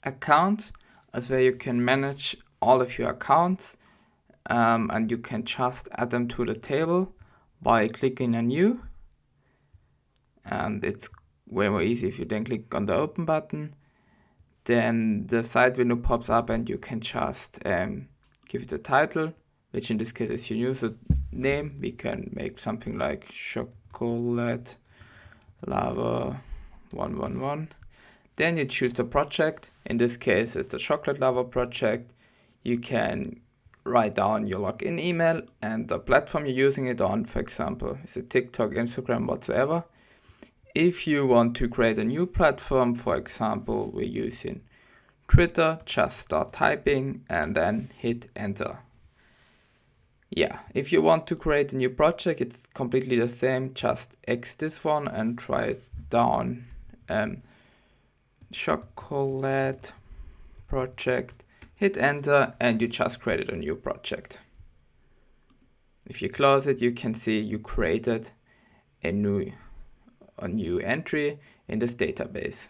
account, as where you can manage all of your accounts, and you can just add them to the table by clicking on new. And it's way more easy if you then click on the open button. Then the side window pops up and you can just give it a title, which in this case is your user name. We can make something like Chocolate Lava 111. Then you choose the project. In this case, it's the Chocolate Lava project. You can write down your login email and the platform you're using it on. For example, is it TikTok, Instagram, whatsoever. If you want to create a new platform, for example, we're using Twitter, just start typing and then hit enter. Yeah, if you want to create a new project, it's completely the same. Just X this one and try it down. Chocolate project, hit enter, and you just created a new project. If you close it, you can see you created a new entry in this database.